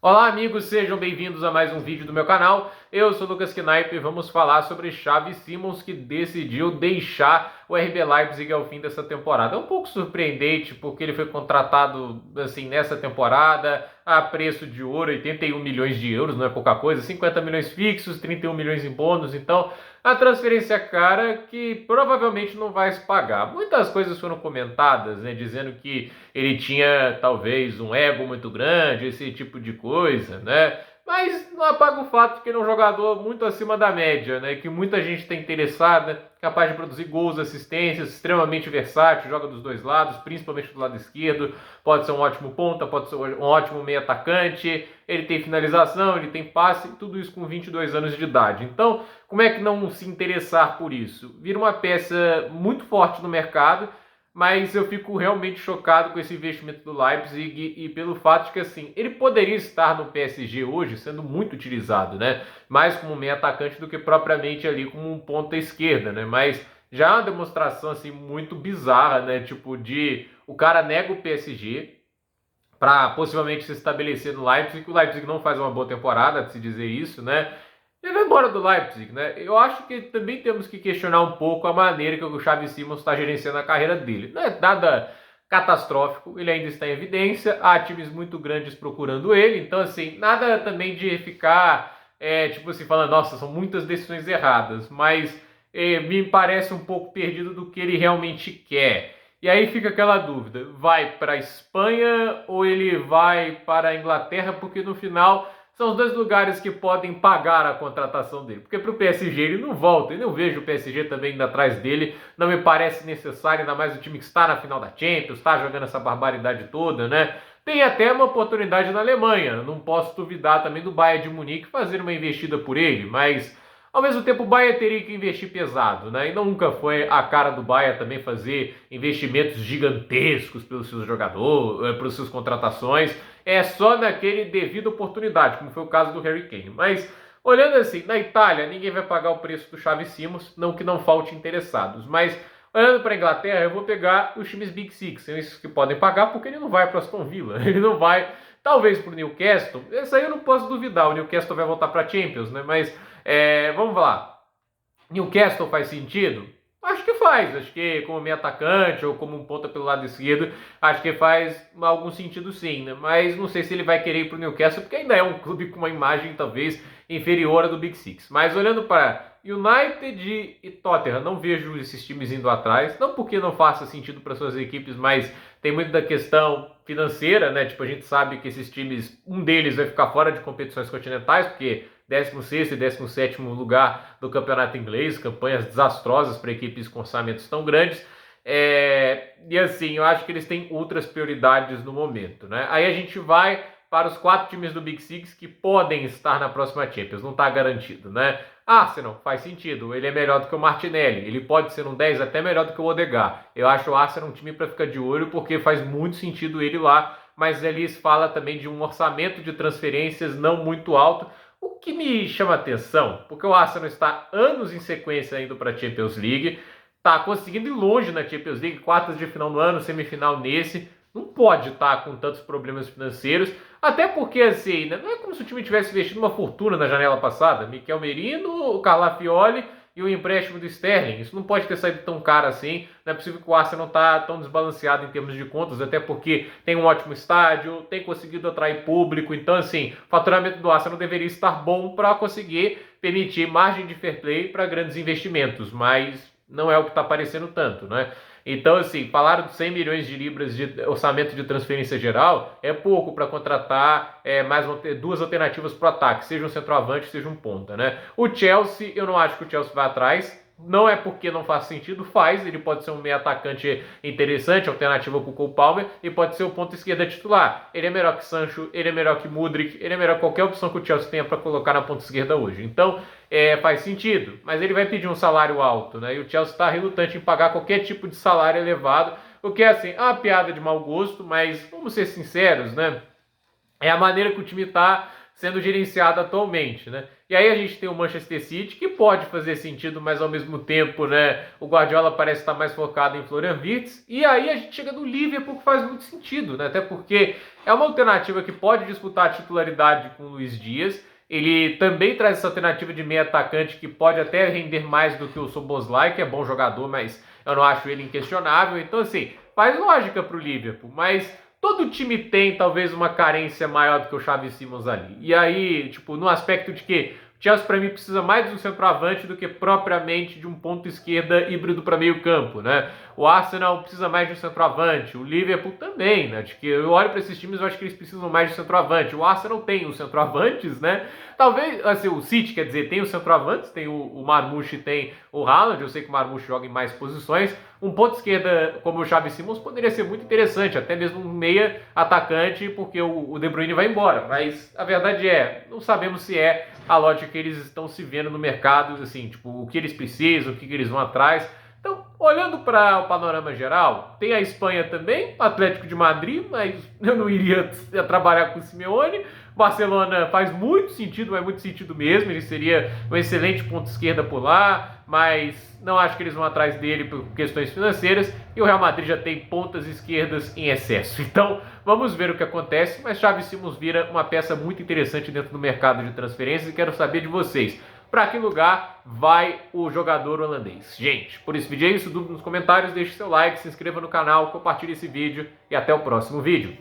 Olá amigos, sejam bem-vindos a mais um vídeo do meu canal. Eu sou o Lucas Knipe e vamos falar sobre Xavi Simons, que decidiu deixar o RB Leipzig ao fim dessa temporada. É um pouco surpreendente porque ele foi contratado assim nessa temporada a preço de ouro, 81 milhões de euros, não é pouca coisa, 50 milhões fixos, 31 milhões em bônus, então a transferência cara que provavelmente não vai se pagar. Muitas coisas foram comentadas, né, dizendo que ele tinha talvez um ego muito grande, esse tipo de coisa, né? Mas não apaga o fato de que ele é um jogador muito acima da média, né? Que muita gente está interessada, capaz de produzir gols, assistências, extremamente versátil, joga dos dois lados, principalmente do lado esquerdo. Pode ser um ótimo ponta, pode ser um ótimo meio atacante. Ele tem finalização, ele tem passe, tudo isso com 22 anos de idade. Então, como é que não se interessar por isso? Vira uma peça muito forte no mercado, mas eu fico realmente chocado com esse investimento do Leipzig e pelo fato de que, assim, ele poderia estar no PSG hoje sendo muito utilizado, né? Mais como meio atacante do que propriamente ali como um ponta esquerda, né? Mas já é uma demonstração, assim, muito bizarra, né? Tipo, de o cara nega o PSG para possivelmente se estabelecer no Leipzig, o Leipzig não faz uma boa temporada, de se dizer isso, né? Ele vai embora do Leipzig, né? Eu acho que também temos que questionar um pouco a maneira que o Xavi Simons está gerenciando a carreira dele. Não é nada catastrófico, ele ainda está em evidência, há times muito grandes procurando ele, então assim, nada também de ficar, tipo assim, falando, nossa, são muitas decisões erradas, mas me parece um pouco perdido do que ele realmente quer. E aí fica aquela dúvida, vai para a Espanha ou ele vai para a Inglaterra, porque no final são os dois lugares que podem pagar a contratação dele. Porque para o PSG ele não volta, eu não vejo o PSG também indo atrás dele, não me parece necessário, ainda mais o time que está na final da Champions, está jogando essa barbaridade toda, né? Tem até uma oportunidade na Alemanha, não posso duvidar também do Bayern de Munique fazer uma investida por ele, mas ao mesmo tempo o Bayern teria que investir pesado, né? E nunca foi a cara do Bayern também fazer investimentos gigantescos pelos seus jogadores, pelas suas contratações. É só naquele devido oportunidade, como foi o caso do Harry Kane. Mas olhando assim, na Itália ninguém vai pagar o preço do Xavi Simons, não que não falte interessados, mas olhando para a Inglaterra, eu vou pegar os times Big Six, são esses que podem pagar, porque ele não vai para o Aston Villa, ele não vai, talvez para o Newcastle, esse aí eu não posso duvidar, o Newcastle vai voltar para a Champions, né? Mas vamos lá, Newcastle faz sentido? Acho que faz, acho que como meio atacante ou como um ponta pelo lado esquerdo, acho que faz algum sentido sim, né? Mas não sei se ele vai querer ir para o Newcastle, porque ainda é um clube com uma imagem talvez inferior à do Big Six. Mas olhando para United e Tottenham, não vejo esses times indo atrás, não porque não faça sentido para suas equipes, mas tem muito da questão financeira, né? Tipo, a gente sabe que esses times, um deles vai ficar fora de competições continentais, porque 16º e 17º lugar do campeonato inglês, campanhas desastrosas para equipes com orçamentos tão grandes. E assim, eu acho que eles têm outras prioridades no momento, né? Aí a gente vai para os 4 times do Big Six que podem estar na próxima Champions, não está garantido, né? Arsenal, faz sentido, ele é melhor do que o Martinelli, ele pode ser um 10 até melhor do que o Odegaard. Eu acho o Arsenal um time para ficar de olho porque faz muito sentido ele lá, mas ali se fala também de um orçamento de transferências não muito alto, o que me chama atenção, porque o Arsenal está anos em sequência indo para a Champions League, está conseguindo ir longe na Champions League, quartas de final no ano, semifinal nesse, não pode estar com tantos problemas financeiros, até porque assim, não é como se o time tivesse investido uma fortuna na janela passada, Mikel Merino, o Calafiori e o empréstimo do Sterling, isso não pode ter saído tão caro assim, não é possível que o Arsenal está tão desbalanceado em termos de contas, até porque tem um ótimo estádio, tem conseguido atrair público, então assim, o faturamento do Arsenal deveria estar bom para conseguir permitir margem de fair play para grandes investimentos, mas não é o que está aparecendo tanto, né? Então, assim, falaram de 100 milhões de libras de orçamento de transferência geral, é pouco para contratar duas alternativas para o ataque, seja um centroavante, seja um ponta, né? O Chelsea, eu não acho que o Chelsea vai atrás, não é porque não faz sentido, faz, ele pode ser um meio atacante interessante, alternativa para o Cole Palmer, e pode ser o ponto esquerda titular. Ele é melhor que Sancho, ele é melhor que Mudryk, ele é melhor que qualquer opção que o Chelsea tenha para colocar na ponta esquerda hoje. Então, faz sentido, mas ele vai pedir um salário alto, né? E o Chelsea está relutante em pagar qualquer tipo de salário elevado, o que é assim, é uma piada de mau gosto, mas vamos ser sinceros, né? É a maneira que o time está sendo gerenciado atualmente, né? E aí a gente tem o Manchester City, que pode fazer sentido, mas ao mesmo tempo, né, o Guardiola parece estar mais focado em Florian Wirtz. E aí a gente chega no Liverpool, que faz muito sentido, né? Até porque é uma alternativa que pode disputar a titularidade com o Luiz Dias. Ele também traz essa alternativa de meio atacante que pode até render mais do que o Szoboszlai, que é bom jogador, mas eu não acho ele inquestionável. Então, assim, faz lógica para o Liverpool, mas todo time tem talvez uma carência maior do que o Xavi Simons ali. E aí, tipo, no aspecto de que o Chelsea para mim precisa mais de um centroavante do que propriamente de um ponto esquerda híbrido para meio campo, né? O Arsenal precisa mais de um centroavante, o Liverpool também, né? De que eu olho para esses times e acho que eles precisam mais de centroavante. O Arsenal tem os centroavantes, né? Talvez, assim, o City, quer dizer, tem os centroavantes, tem o Marmoush e tem o Haaland. Eu sei que o Marmoush joga em mais posições. Um ponto esquerda como o Xavi Simons poderia ser muito interessante, até mesmo um meia atacante, porque o De Bruyne vai embora. Mas a verdade é, não sabemos se é a lógica que eles estão se vendo no mercado, assim, tipo, o que eles precisam, o que eles vão atrás. Então, olhando para o panorama geral, tem a Espanha também, o Atlético de Madrid, mas eu não iria trabalhar com o Simeone. Barcelona faz muito sentido, é muito sentido mesmo, ele seria um excelente ponto esquerda por lá, mas não acho que eles vão atrás dele por questões financeiras, e o Real Madrid já tem pontas esquerdas em excesso. Então, vamos ver o que acontece, mas Xavi Simons vira uma peça muito interessante dentro do mercado de transferências e quero saber de vocês. Para que lugar vai o jogador holandês? Gente, por esse vídeo é isso, dúvida nos comentários, deixe seu like, se inscreva no canal, compartilhe esse vídeo e até o próximo vídeo.